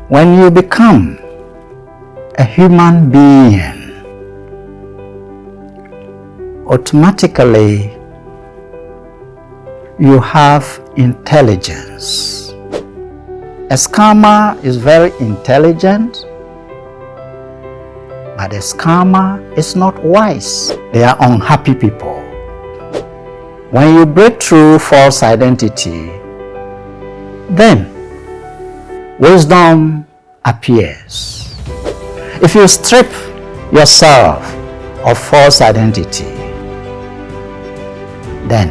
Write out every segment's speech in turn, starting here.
When you become a human being, automatically you have intelligence. A scammer is very intelligent, but a scammer is not wise. They are unhappy people. When you break through false identity, then wisdom appears. If you strip yourself of false identity, then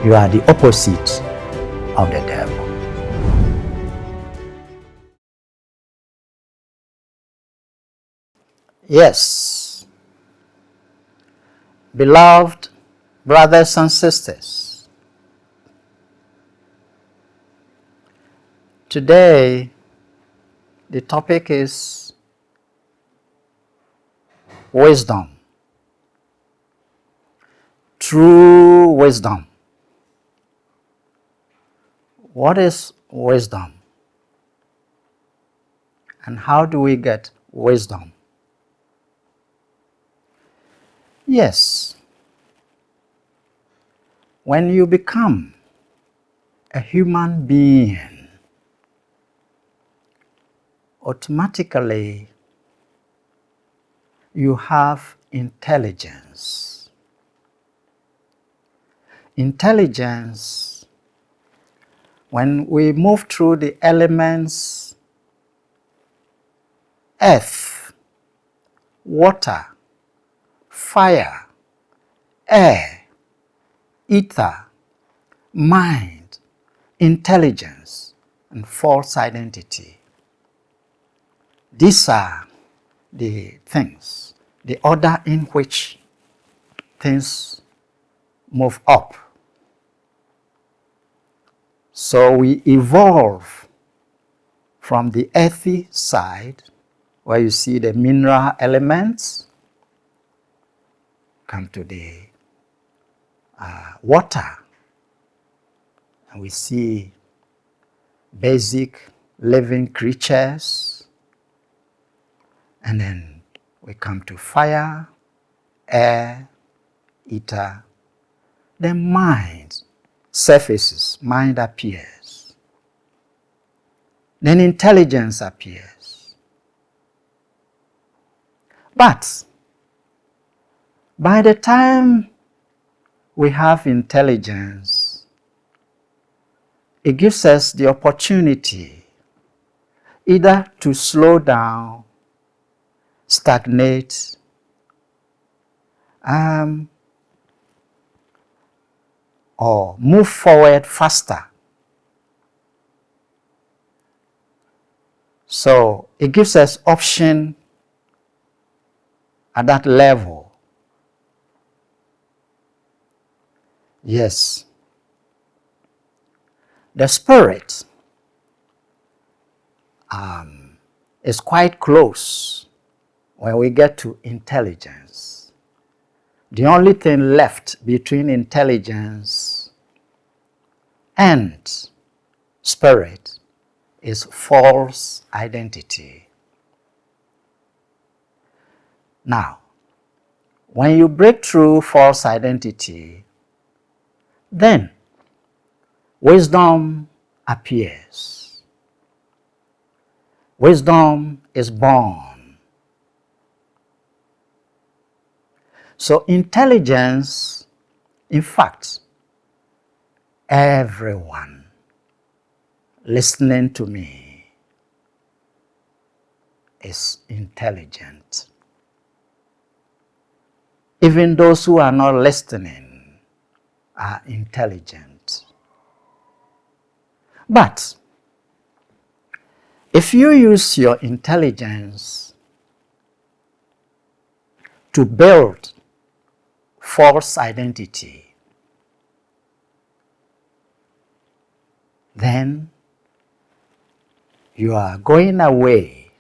you are the opposite of the devil. Yes, beloved brothers and sisters, today the topic is wisdom, true wisdom. What is wisdom? And how do we get wisdom? Yes, when you become a human being, automatically you have intelligence. Intelligence, when we move through the elements, earth, water, fire, air, ether, mind, intelligence, and false identity. These are the things, the order in which things move up. So we evolve from the earthy side, where you see the mineral elements, come to the water, and we see basic living creatures, and then we come to fire, air, ether, then mind surfaces, mind appears, then intelligence appears. But by the time we have intelligence, it gives us the opportunity either to slow down, stagnate, or move forward faster. So it gives us option at that level. Yes. The spirit is quite close when we get to intelligence. The only thing left between intelligence and spirit is false identity. Now, when you break through false identity, then wisdom appears. Wisdom is born. So intelligence, in fact, everyone listening to me is intelligent. Even those who are not listening are intelligent. But if you use your intelligence to build false identity, then you are going away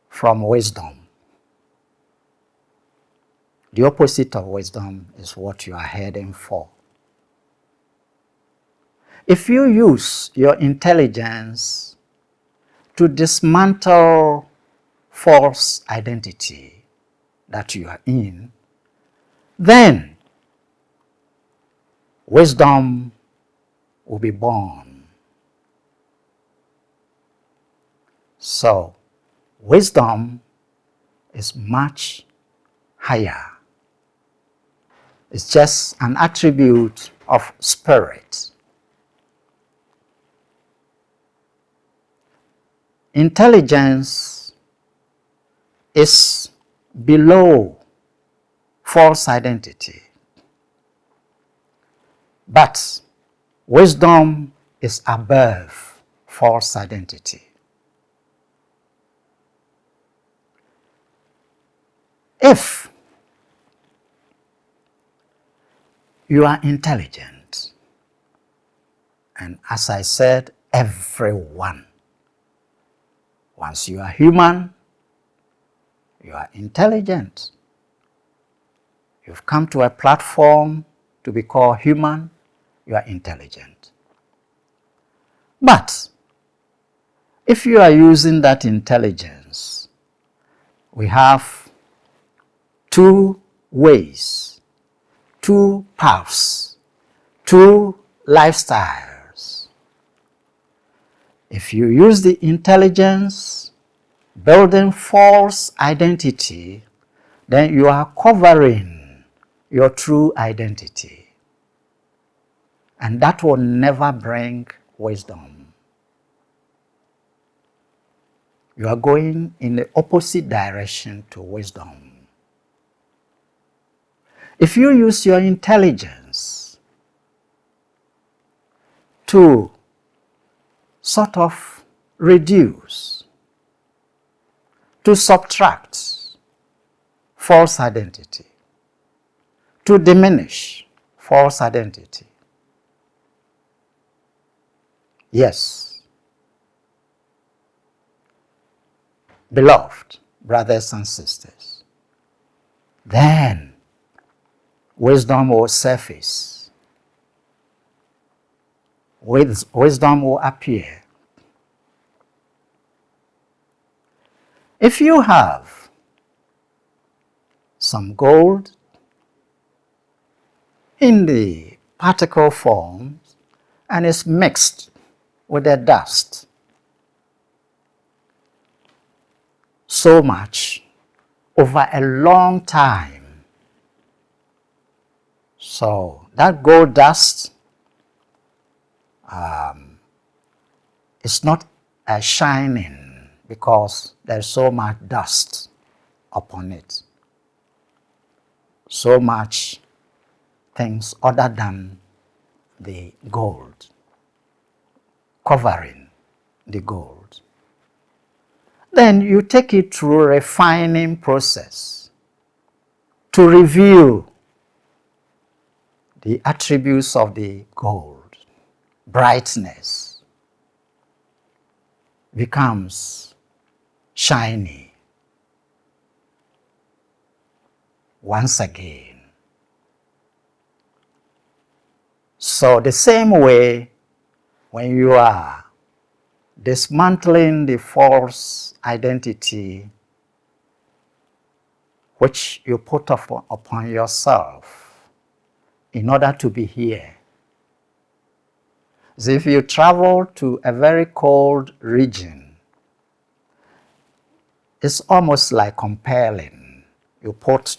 from wisdom. The opposite of wisdom is what you are heading for. If you use your intelligence to dismantle false identity that you are in, then wisdom will be born. So, wisdom is much higher. It's just an attribute of spirit. Intelligence is below false identity, but wisdom is above false identity. If you are intelligent, and as I said, everyone, once you are human, you are intelligent. You've come to a platform to be called human, you are intelligent. But if you are using that intelligence, we have two ways, two paths, two lifestyles. If you use the intelligence building false identity, then you are covering your true identity. And that will never bring wisdom. You are going in the opposite direction to wisdom. If you use your intelligence to sort of reduce, to subtract false identity, to diminish false identity, yes, beloved brothers and sisters, then wisdom will surface. Wisdom will appear. If you have some gold in the particle form and is mixed with the dust so much over a long time, so that gold dust is not shining because there's so much dust upon it, so much things other than the gold covering the gold. Then you take it through a refining process to reveal the attributes of the gold. Brightness becomes shiny once again. So the same way, when you are dismantling the false identity which you put upon yourself in order to be here. So if you travel to a very cold region, it's almost like compelling. You put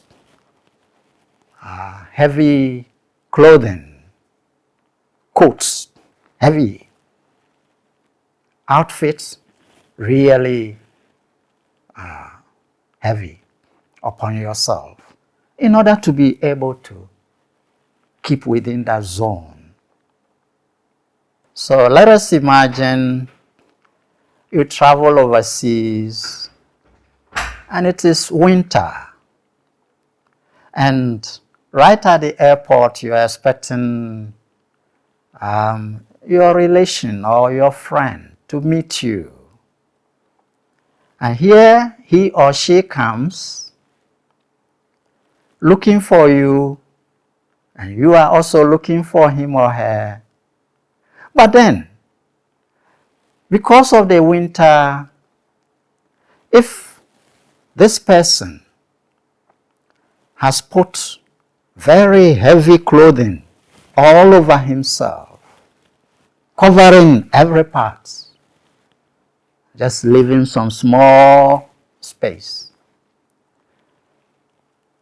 heavy clothing, coats, heavy outfits, really heavy upon yourself in order to be able to keep within that zone. So let us imagine you travel overseas and it is winter, and right at the airport you are expecting your relation or your friend to meet you. And here he or she comes looking for you, and you are also looking for him or her. But then, because of the winter, if this person has put very heavy clothing all over himself, covering every part, just leaving some small space,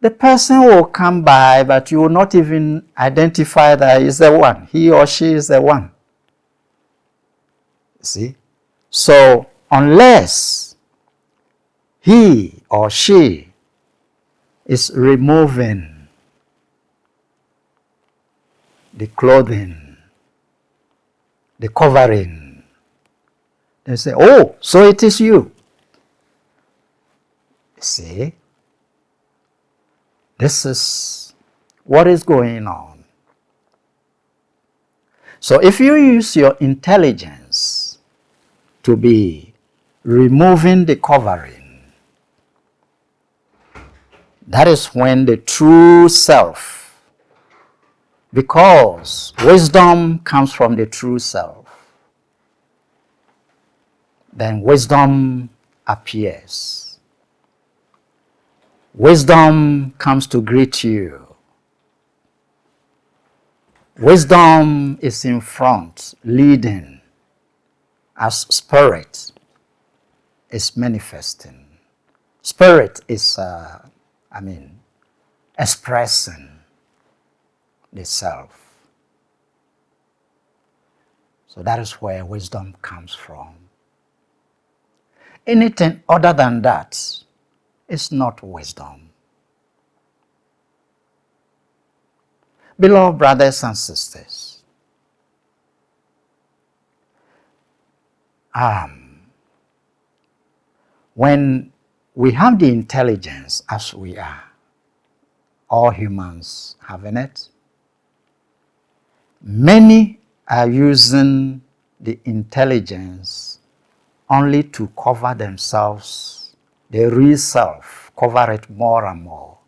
the person will come by, but you will not even identify that he's the one. He or she is the one. See? So, unless he or she is removing the clothing, the covering, they say, oh, so it is you. See? This is what is going on. So if you use your intelligence to be removing the covering, that is when the true self, because wisdom comes from the true self, then wisdom appears. Wisdom comes to greet you. Wisdom is in front, leading, as spirit is manifesting. Spirit is, expressing the self. So that is where wisdom comes from. Anything other than that is not wisdom. Beloved brothers and sisters, when we have the intelligence as we are, all humans having it, many are using the intelligence only to cover themselves, the real self, cover it more and more.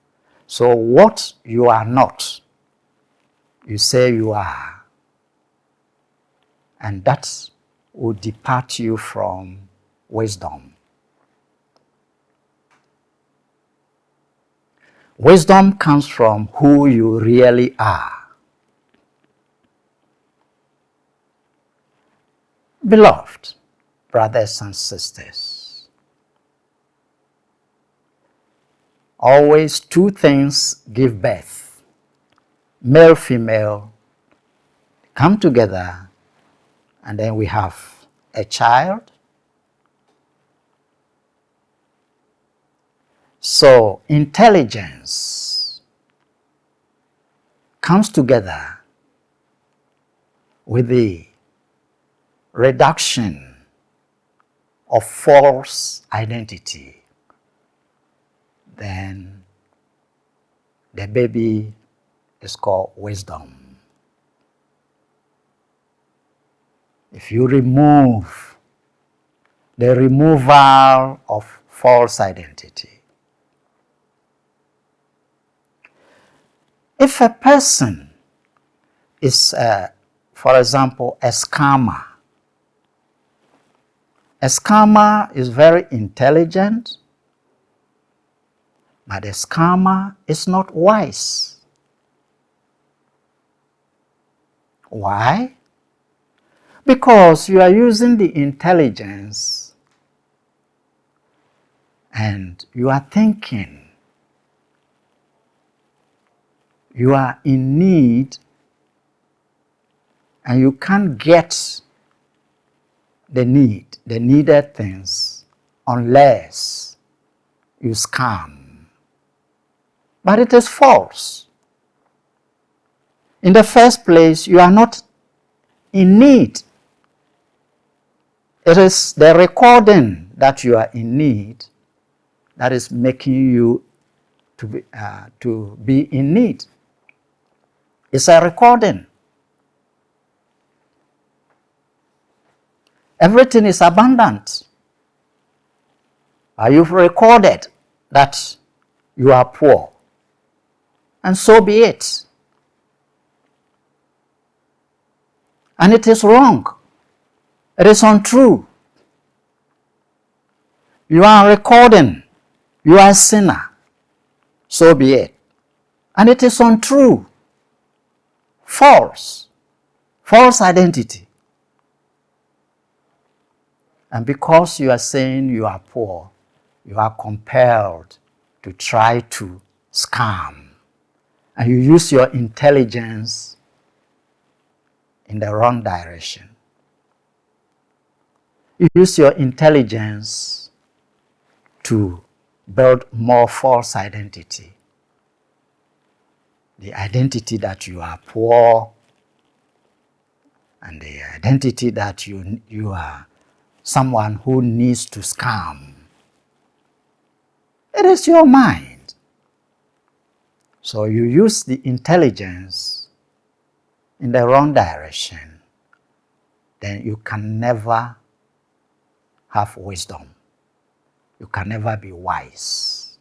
So what you are not, you say you are. And that will depart you from wisdom. Wisdom comes from who you really are. Beloved brothers and sisters, always two things give birth. Male, female come together, and then we have a child. So intelligence comes together with the reduction of false identity. Then the baby is called wisdom. If you remove the removal of false identity, if a person is, for example, a scammer is very intelligent, but a scammer is not wise. Why? Because you are using the intelligence and you are thinking you are in need and you can't get the needed things unless you scam. But it is false. In the first place, you are not in need. It is the recording that you are in need that is making you to be in need. It's a recording. Everything is abundant. You've recorded that you are poor, and so be it. And it is wrong. It is untrue. You are recording. You are a sinner. So be it. And it is untrue. False. False identity. And because you are saying you are poor, you are compelled to try to scam. And you use your intelligence in the wrong direction. You use your intelligence to build more false identity. The identity that you are poor, and the identity that you are someone who needs to scam. It is your mind. So you use the intelligence in the wrong direction, then you can never have wisdom. You can never be wise.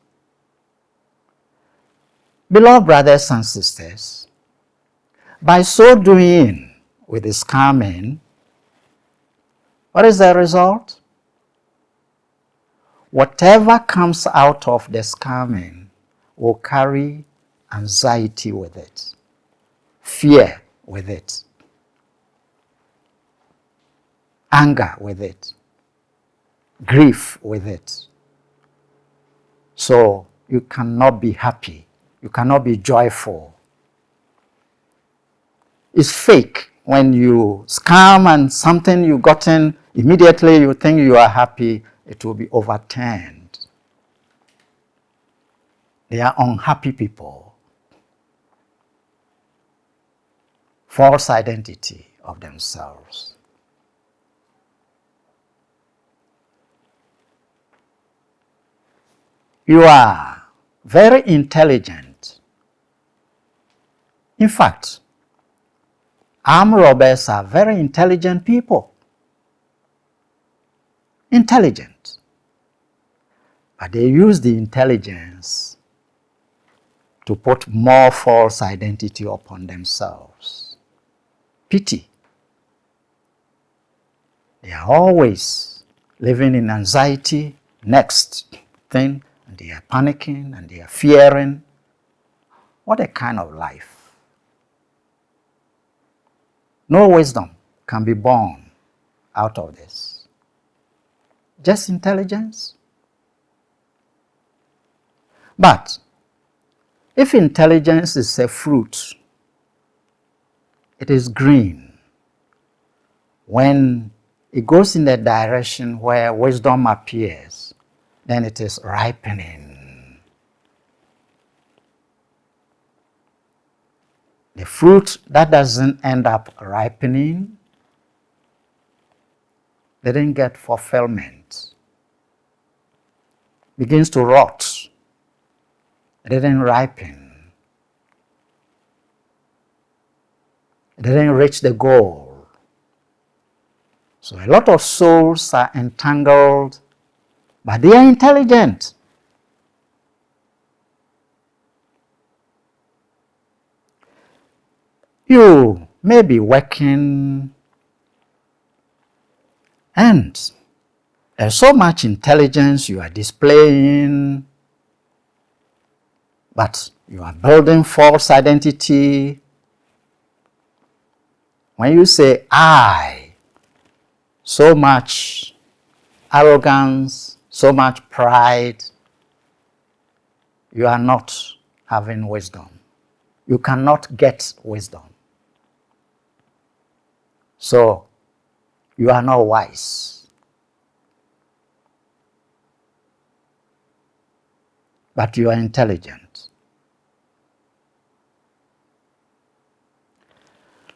Beloved brothers and sisters, by so doing with the scamming, what is the result? Whatever comes out of the scamming will carry anxiety with it, fear with it, anger with it, grief with it. So you cannot be happy. You cannot be joyful. It's fake. When you scam and something you gotten, immediately you think you are happy, it will be overturned. They are unhappy people. False identity of themselves. You are very intelligent. In fact, armed robbers are very intelligent people. Intelligent. But they use the intelligence to put more false identity upon themselves. Pity. They are always living in anxiety, next thing, and they are panicking and they are fearing. What a kind of life. No wisdom can be born out of this. Just intelligence. But if intelligence is a fruit, it is green. When it goes in the direction where wisdom appears, then it is ripening. The fruit that doesn't end up ripening didn't get fulfillment. Begins to rot. It didn't ripen. It didn't reach the goal. So a lot of souls are entangled, but they are intelligent. You may be working and there's so much intelligence you are displaying, but you are building false identity. When you say I, so much arrogance, so much pride, you are not having wisdom. You cannot get wisdom. So, you are not wise. But you are intelligent.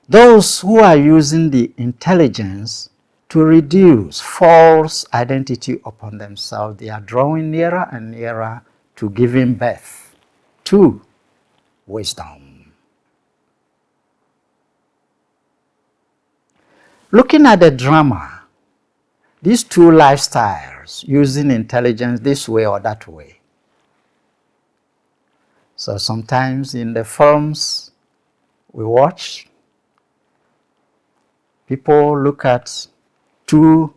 Those who are using the intelligence to reduce false identity upon themselves, they are drawing nearer and nearer to giving birth to wisdom. Looking at the drama, these two lifestyles, using intelligence this way or that way. So sometimes in the films we watch, people look at two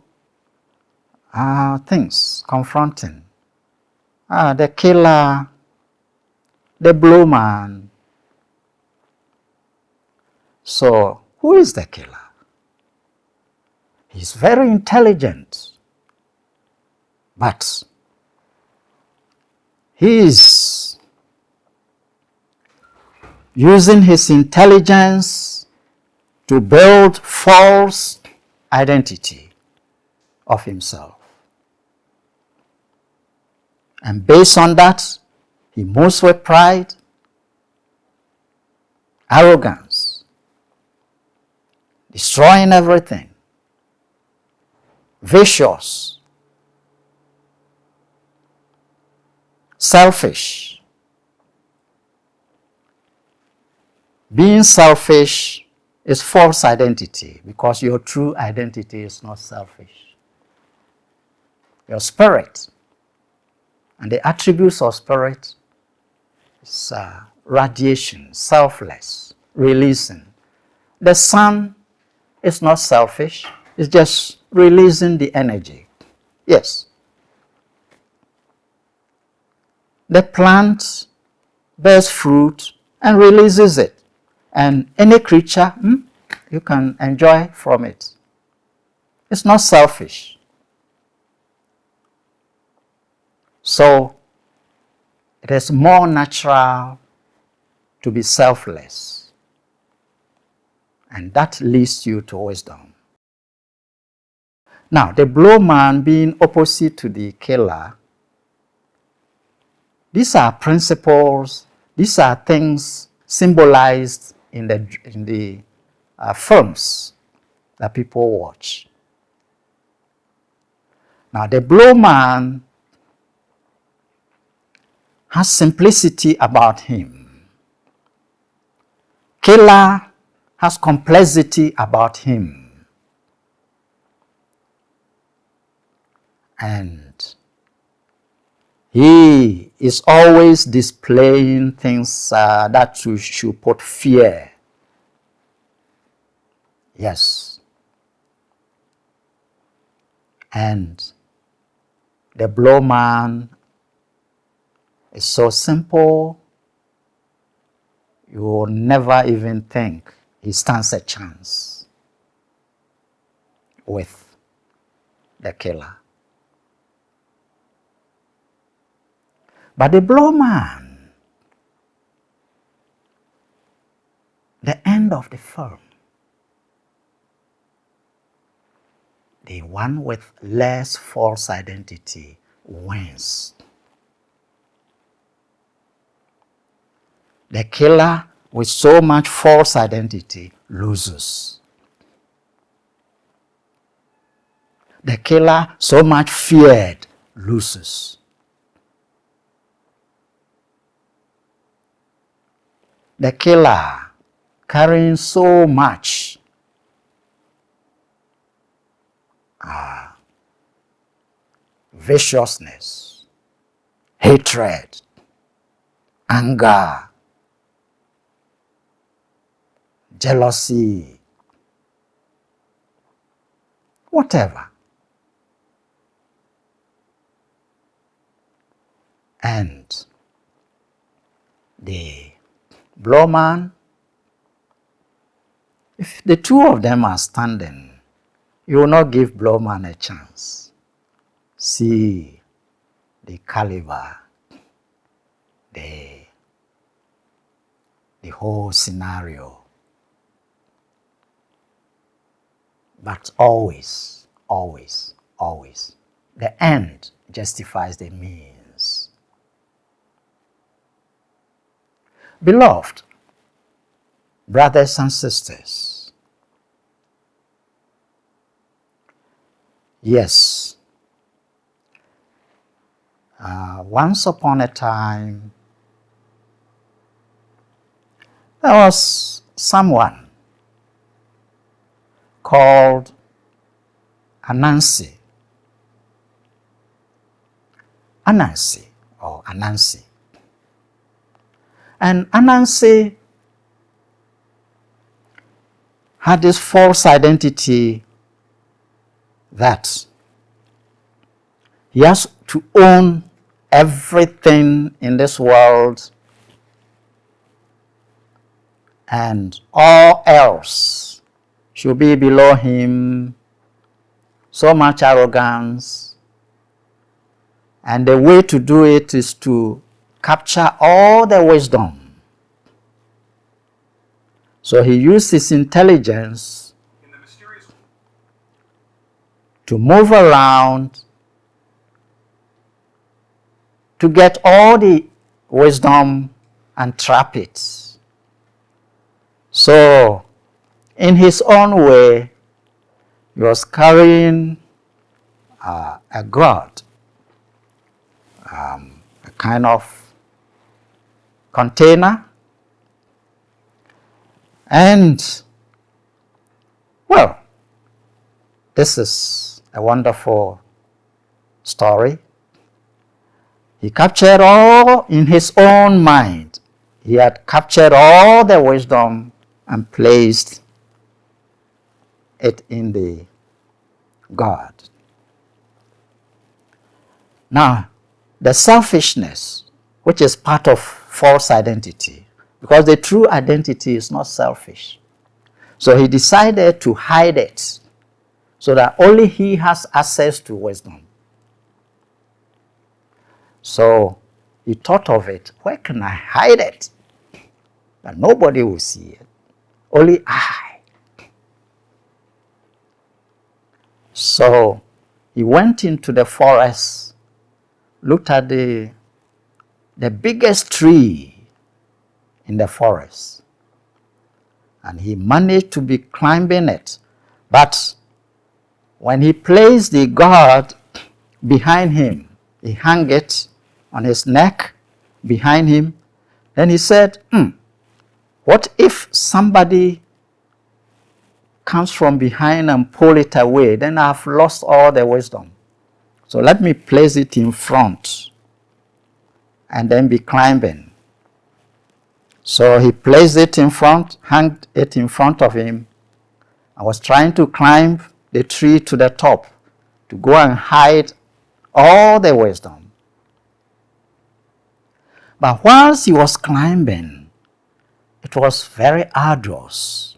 things confronting. The killer, the blue man. So, who is the killer? He's very intelligent, but he is using his intelligence to build false identity of himself. And based on that, he moves with pride, arrogance, destroying everything, vicious, selfish. Being selfish is false identity because your true identity is not selfish. Your spirit and the attributes of spirit is radiation, selfless, releasing. The sun is not selfish, it's just releasing the energy. Yes. The plant bears fruit and releases it. And any creature, you can enjoy from it. It's not selfish. So, it is more natural to be selfless. And that leads you to wisdom. Now, the blue man being opposite to the killer, these are principles, these are things symbolized in the films that people watch. Now, the blue man has simplicity about him. Killer has complexity about him. And he is always displaying things that should put fear. Yes. And the blue man is so simple, you will never even think he stands a chance with the killer. But the blue man, the end of the film, the one with less false identity wins. The killer with so much false identity loses. The killer so much feared loses. The killer carrying so much viciousness, hatred, anger, jealousy, whatever. And the blue man, if the two of them are standing, you will not give blue man a chance. See the caliber, the whole scenario. But always, always, always, the end justifies the means. Beloved brothers and sisters, yes, once upon a time, there was someone called Anansi. Anansi. And Anansi had this false identity that he has to own everything in this world and all else should be below him. So much arrogance. And the way to do it is to capture all the wisdom. So he used his intelligence to move around to get all the wisdom and trap it. So, in his own way, he was carrying a god, a kind of container. And, well, this is a wonderful story. He captured all in his own mind. He had captured all the wisdom and placed it in the God. Now, the selfishness, which is part of false identity, because the true identity is not selfish. So he decided to hide it so that only he has access to wisdom. So he thought of it, where can I hide it? That nobody will see it, only I. So he went into the forest, looked at the biggest tree in the forest, and he managed to be climbing it. But when he placed the god behind him, he hung it on his neck behind him, then he said, what if somebody comes from behind and pull it away? Then I've lost all the wisdom. So let me place it in front and then be climbing. So he placed it in front, hung it in front of him. I was trying to climb the tree to the top to go and hide all the wisdom. But whilst he was climbing, it was very arduous,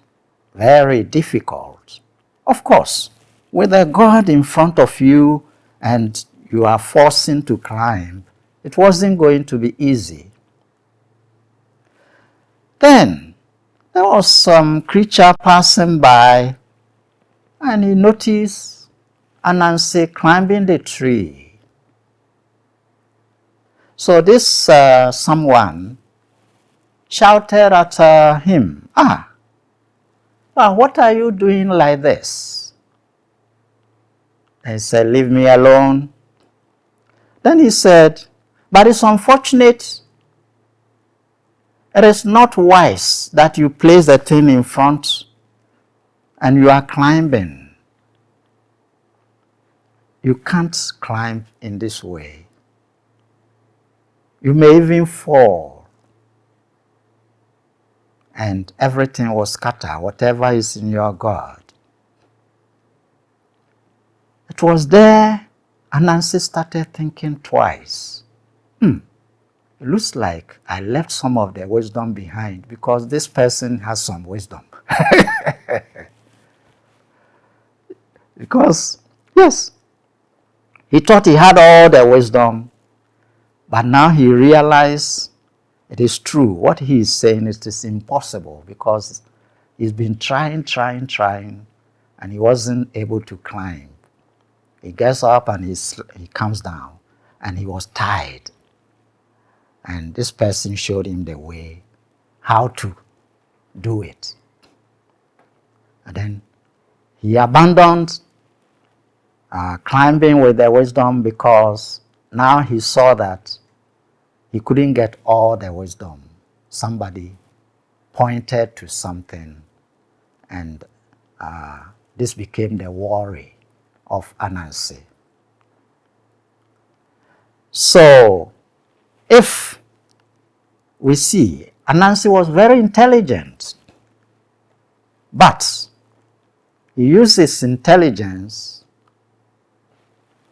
very difficult. Of course, with a God in front of you and you are forcing to climb, it wasn't going to be easy. Then there was some creature passing by and he noticed Anansi climbing the tree. So this someone shouted at him, what are you doing like this? He said, leave me alone. Then he said, but it's unfortunate. It is not wise that you place the thing in front and you are climbing. You can't climb in this way. You may even fall. And everything will scatter, whatever is in your God. It was there Anansi started thinking twice. It looks like I left some of the wisdom behind because this person has some wisdom. Because, yes, he thought he had all the wisdom, but now he realized it is true. What he is saying is impossible because he's been trying, and he wasn't able to climb. He gets up and he comes down, and he was tired. And this person showed him the way, how to do it. And then he abandoned climbing with the wisdom because now he saw that he couldn't get all the wisdom. Somebody pointed to something, and this became the worry of Anansi. So, if we see, Anansi was very intelligent, but He uses intelligence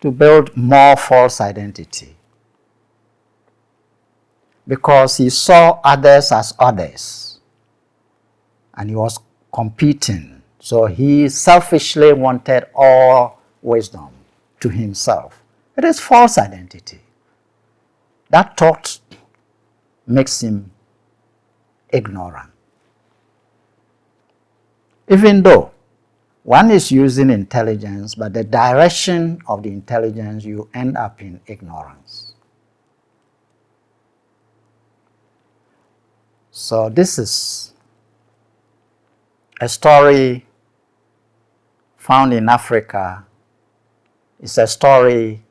to build more false identity because he saw others as others and he was competing. So he selfishly wanted all wisdom to himself. It is false identity. That thought makes him ignorant. Even though one is using intelligence, but the direction of the intelligence, you end up in ignorance. So this is a story found in Africa. It's a story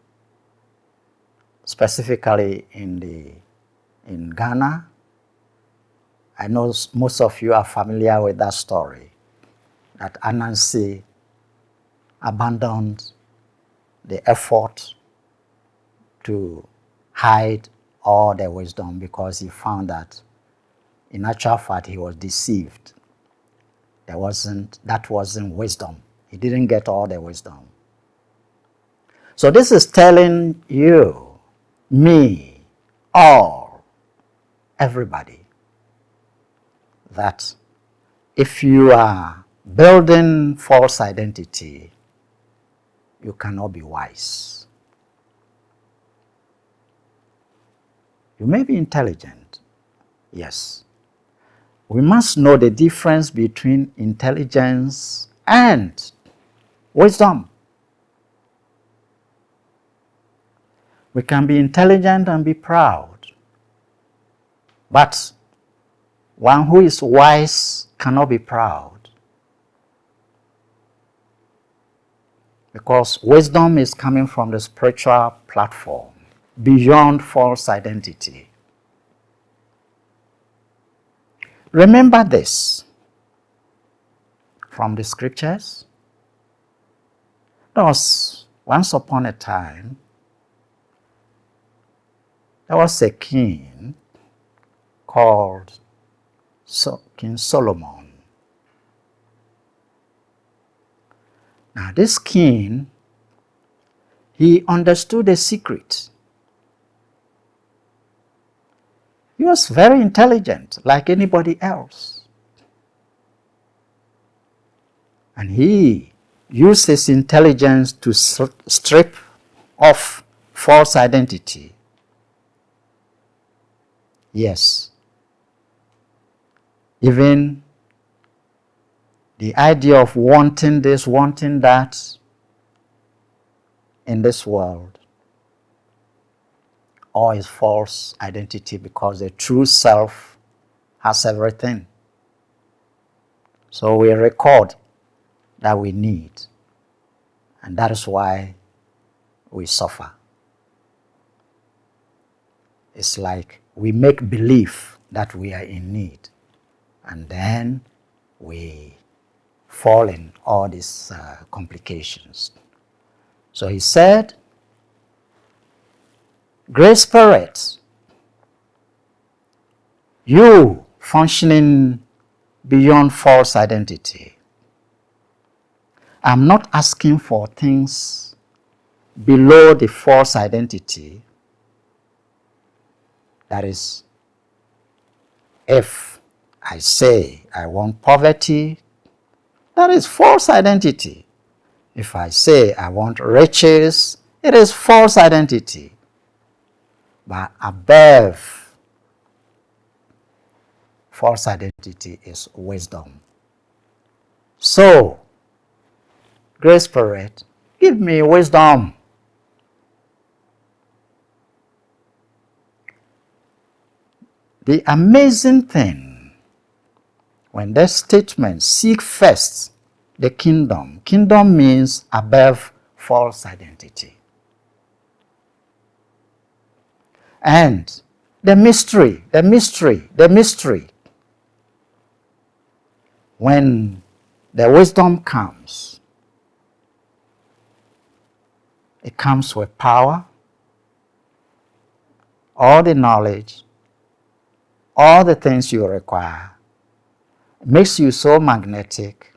specifically in Ghana. I know most of you are familiar with that story, that Anansi abandoned the effort to hide all the wisdom because he found that in actual fact he was deceived. That wasn't wisdom. He didn't get all the wisdom. So this is telling you, me, all, everybody, that if you are building false identity, you cannot be wise. You may be intelligent, yes. We must know the difference between intelligence and wisdom. We can be intelligent and be proud, but one who is wise cannot be proud, because wisdom is coming from the spiritual platform, beyond false identity. Remember this from the scriptures. There was once upon a time, there was a king called King Solomon. Now this king, he understood a secret. He was very intelligent, like anybody else. And he used his intelligence to strip off false identity. Yes. Even the idea of wanting this, wanting that in this world, all is false identity, because the true self has everything. So we record that we need, and that is why we suffer. It's like we make believe that we are in need, and then we fall in all these complications. So he said, Great Spirit, you functioning beyond false identity, I'm not asking for things below the false identity. That is, if I say I want poverty, that is false identity. If I say I want riches, it is false identity. But above false identity is wisdom. So, Great Spirit, give me wisdom. The amazing thing, when that statement, seek first the kingdom. Kingdom means above false identity. And the mystery. When the wisdom comes, it comes with power, all the knowledge, all the things you require. It makes you so magnetic,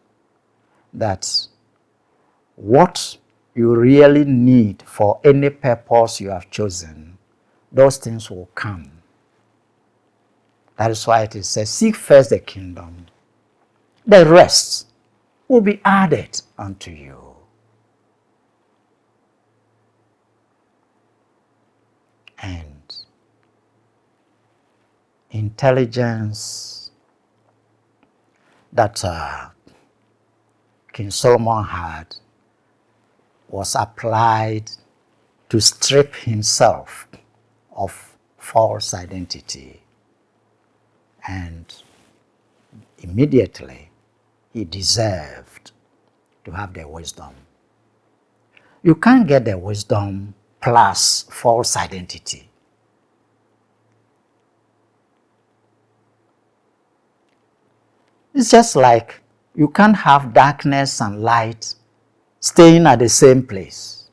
that what you really need for any purpose you have chosen, those things will come. That is why it says, seek first the kingdom. The rest will be added unto you. And intelligence that King Solomon had was applied to strip himself of false identity. And immediately he deserved to have the wisdom. You can't get the wisdom plus false identity. It's just like you can't have darkness and light staying at the same place.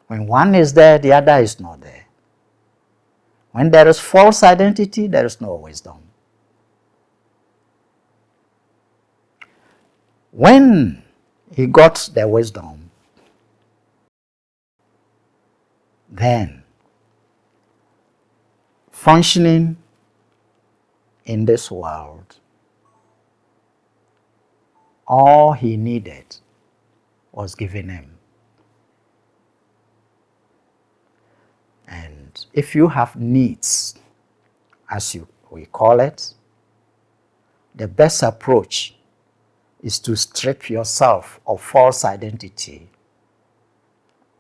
When one is there, the other is not there. When there is false identity, there is no wisdom. When he got the wisdom, then functioning in this world, all he needed was given him. And if you have needs, as we call it, the best approach is to strip yourself of false identity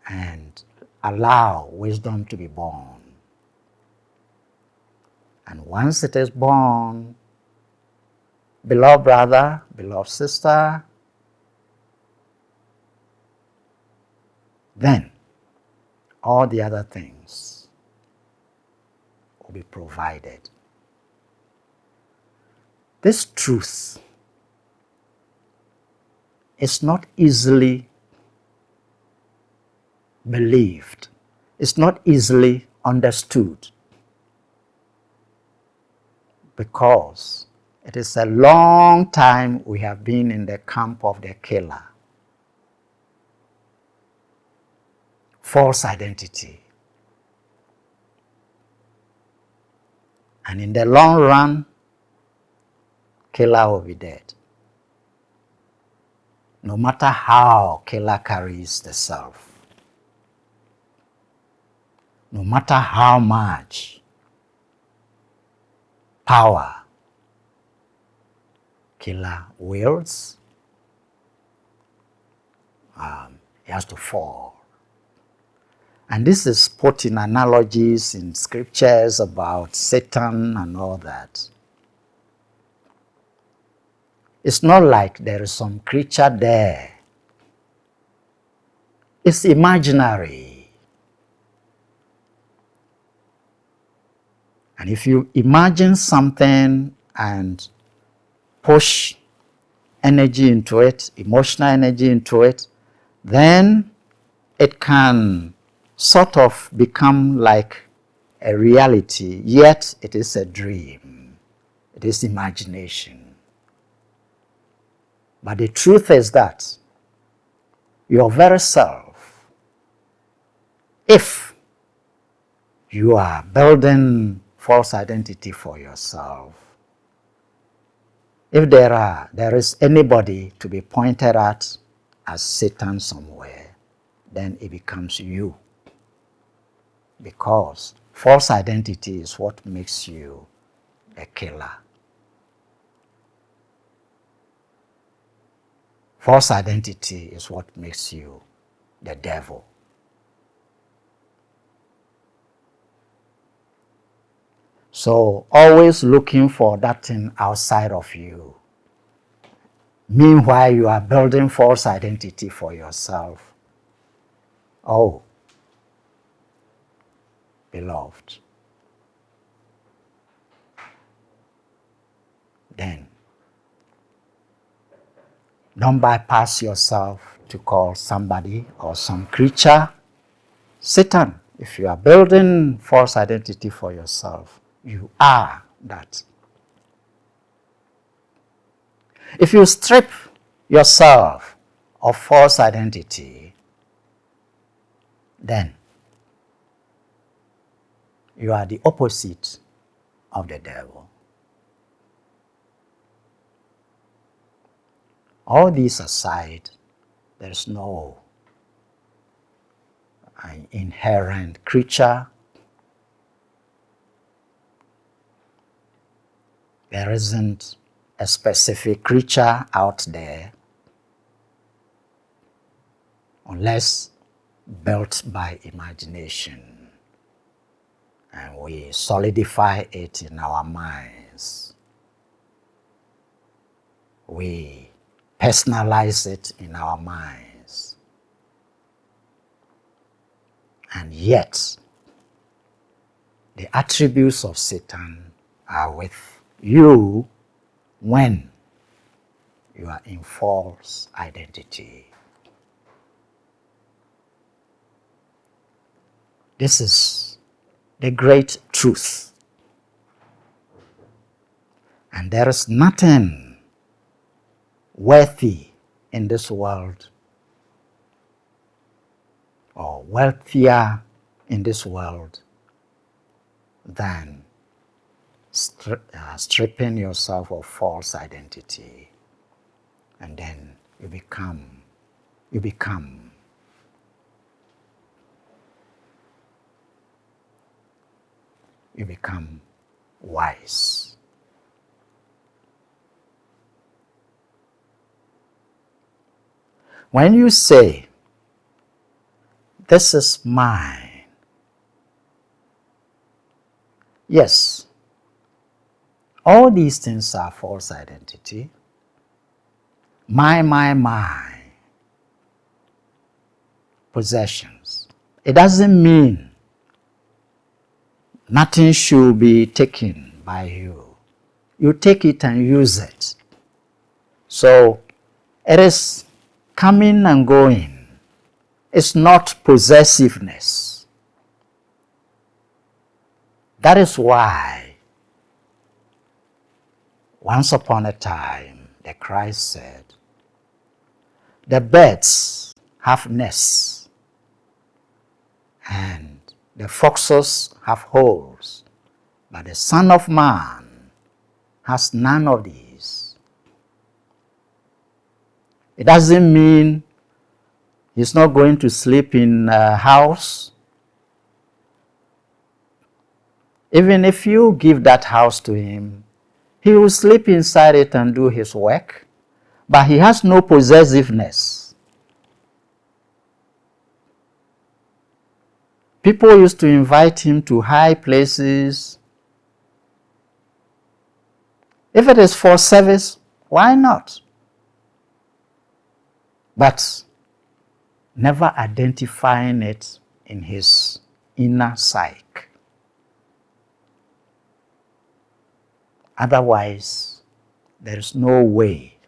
and allow wisdom to be born. And once it is born, beloved brother, beloved sister, then all the other things will be provided. This truth is not easily believed. It's not easily understood because it is a long time we have been in the camp of the killer. False identity. And in the long run, killer will be dead. No matter how killer carries the self. No matter how much power killer wields, he has to fall. And this is put in analogies in scriptures about Satan and all that. It's not like there is some creature there. It's imaginary. And if you imagine something and push energy into it, emotional energy into it, then it can sort of become like a reality, yet it is a dream. It is imagination. But the truth is that your very self, if you are building false identity for yourself, if there is anybody to be pointed at as Satan somewhere, then it becomes you. Because false identity is what makes you a killer. False identity is what makes you the devil. So always looking for that thing outside of you. Meanwhile, you are building false identity for yourself. Oh, beloved. Then, don't bypass yourself to call somebody or some creature Satan. If you are building false identity for yourself, you are that. If you strip yourself of false identity, then you are the opposite of the devil. All these aside, there is no inherent creature. There isn't a specific creature out there unless built by imagination, and we solidify it in our minds. We personalize it in our minds. And yet, the attributes of Satan are with you when you are in false identity. This is the great truth. And there is nothing worthy in this world or wealthier in this world than stripping yourself of false identity, and then you become wise. When you say, "This is mine," yes, all these things are false identity. My possessions. It doesn't mean nothing should be taken by you. You take it and use it. So it is coming and going. It's not possessiveness. That is why once upon a time the Christ said, "The birds have nests and the foxes have holes, but the Son of Man has none of these." It doesn't mean he's not going to sleep in a house. Even if you give that house to him, he will sleep inside it and do his work, but he has no possessiveness. People used to invite him to high places. If it is for service, why not? But never identifying it in his inner psyche. Otherwise, there is no way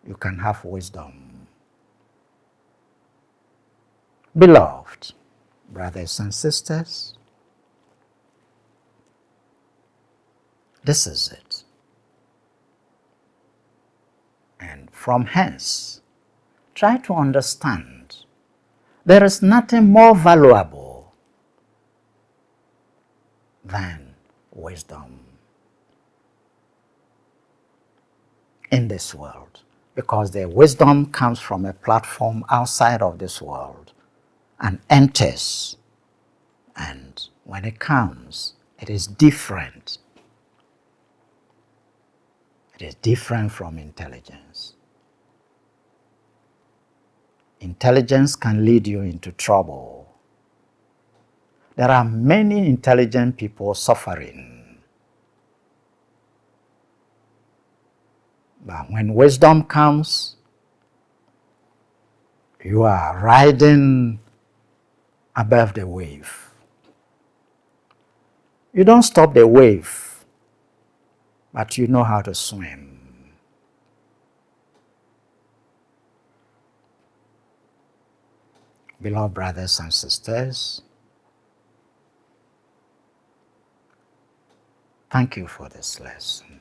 you can have wisdom. Beloved brothers and sisters, this is it. And from hence, try to understand there is nothing more valuable than wisdom in this world, because the wisdom comes from a platform outside of this world and enters, and when it comes, it is different. It is different from intelligence. Intelligence can lead you into trouble. There are many intelligent people suffering. But when wisdom comes, you are riding above the wave. You don't stop the wave, but you know how to swim. Beloved brothers and sisters, thank you for this lesson.